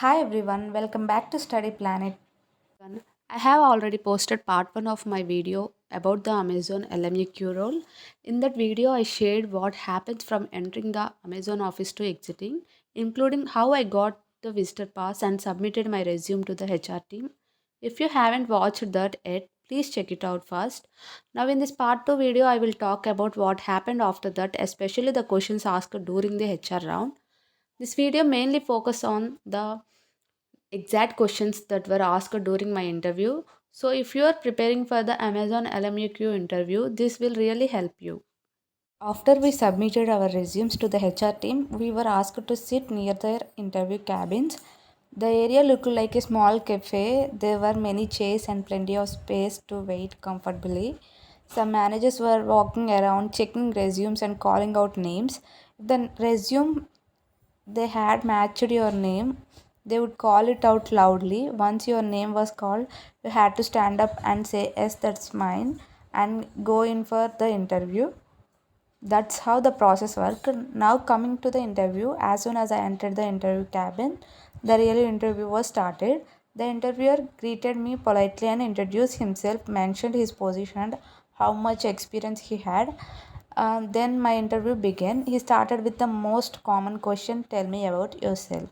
Hi everyone, welcome back to Study Planet. I have already posted part 1 of my video about the Amazon LMAQ role. In that video, I shared what happens from entering the Amazon office to exiting, including how I got the visitor pass and submitted my resume to the HR team. If you haven't watched that yet, please check it out first. Now, in this part 2 video, I will talk about what happened after that, especially the questions asked during the HR round. This video mainly focus on the exact questions that were asked during my interview. So, if you are preparing for the Amazon LMAQ interview, this will really help you. After we submitted our resumes to the HR team, we were asked to sit near their interview cabins. The area looked like a small cafe. There were many chairs and plenty of space to wait comfortably. Some managers were walking around, checking resumes and calling out names. If the resume they had matched your name, they would call it out loudly. Once your name was called, you had to stand up and say, "Yes, that's mine," and go in for the interview. That's how the process worked. Now, coming to the interview, as soon as I entered the interview cabin, the real interview was started. The interviewer greeted me politely and introduced himself, mentioned his position and how much experience he had. Then my interview began. He started with the most common question: "Tell me about yourself."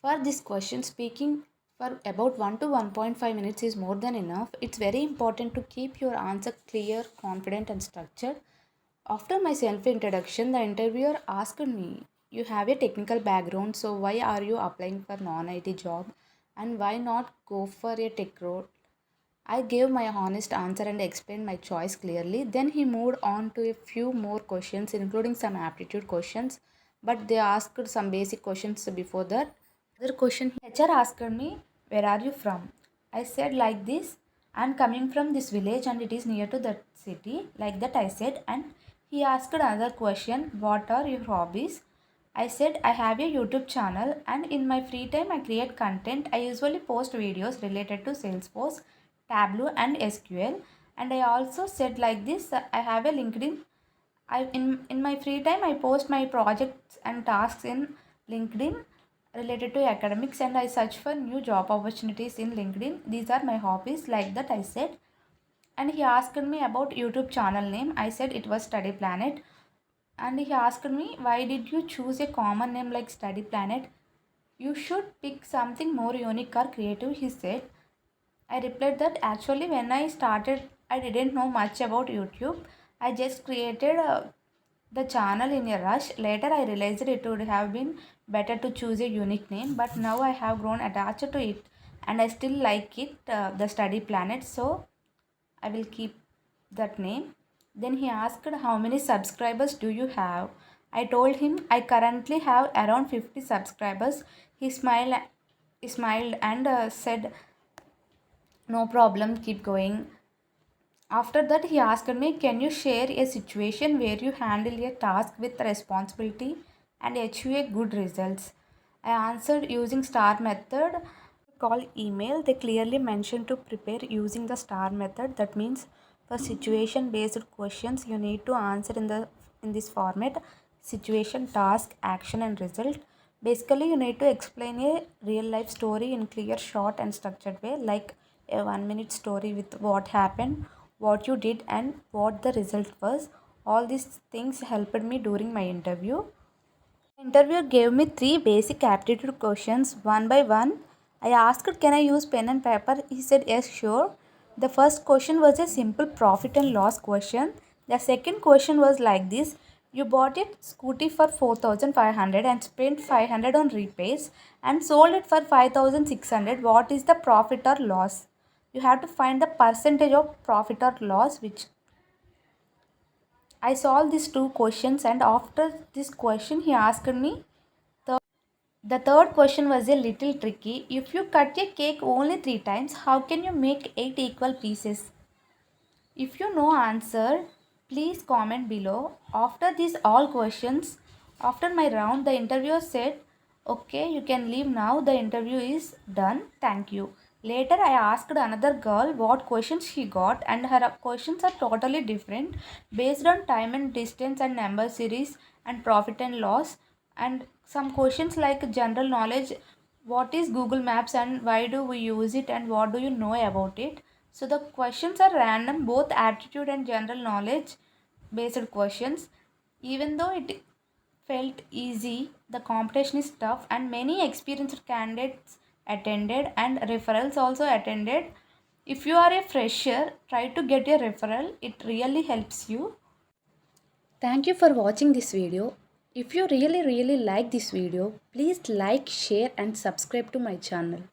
For this question, speaking for about 1 to 1.5 minutes is more than enough. It's very important to keep your answer clear, confident, and structured. After my self introduction, the interviewer asked me, "You have a technical background, so why are you applying for non IT job? And why not go for a tech role?" I gave my honest answer and explained my choice clearly. Then he moved on to a few more questions, including some aptitude questions, but they asked some basic questions before that. Other question, HR asked me, "Where are you from?" I said like this, "I'm coming from this village and it is near to that city." Like that I said, and he asked another question, "What are your hobbies?" I said, "I have a YouTube channel and in my free time I create content. I usually post videos related to Salesforce, Tableau and SQL." And I also said like this, "I have a LinkedIn. In my free time I post my projects and tasks in LinkedIn related to academics and I search for new job opportunities in LinkedIn. These are my hobbies." Like that I said. And he asked me about YouTube channel name. I said it was Study Planet. And he asked me, "Why did you choose a common name like Study Planet? You should pick something more unique or creative," he said. I replied that actually, when I started, I didn't know much about YouTube. I just created the channel in a rush. Later, I realized it would have been better to choose a unique name, but now I have grown attached to it and I still like it, the Study Planet, so I will keep that name. Then he asked, "How many subscribers do you have?" I told him I currently have around 50 subscribers. He smiled and said, "No problem, keep going." After that, he asked me, "Can you share a situation where you handle a task with responsibility and achieve good results?" I answered using STAR method. Call email, they clearly mentioned to prepare using the STAR method. That means for situation based questions, you need to answer in this format: situation, task, action, and result. Basically, you need to explain a real life story in clear, short, and structured way, like a 1 minute story with what happened, what you did, and what the result was. All these things helped me during my interview. The interviewer gave me three basic aptitude questions one by one. I asked, "Can I use pen and paper?" He said, "Yes, sure." The first question was a simple profit and loss question. The second question was like this: "You bought a scooty for 4,500 and spent 500 on repairs and sold it for 5,600. What is the profit or loss?" You have to find the percentage of profit or loss which I solved these two questions, and after this question he asked me, the third question was a little tricky. "If you cut a cake only 3 times, how can you make 8 equal pieces?" If you know answer, please comment below. After these all questions, after my round, the interviewer said, "Okay, you can leave now. The interview is done. Thank you." Later, I asked another girl what questions she got, and her questions are totally different based on time and distance and number series and profit and loss. And some questions like general knowledge, what is Google Maps and why do we use it and what do you know about it. So the questions are random, both aptitude and general knowledge based questions. Even though it felt easy, the competition is tough and many experienced candidates attended and referrals also attended. If you are a fresher, try to get a referral, it really helps you. Thank you for watching this video. If you really like this video, please like, share and subscribe to my channel.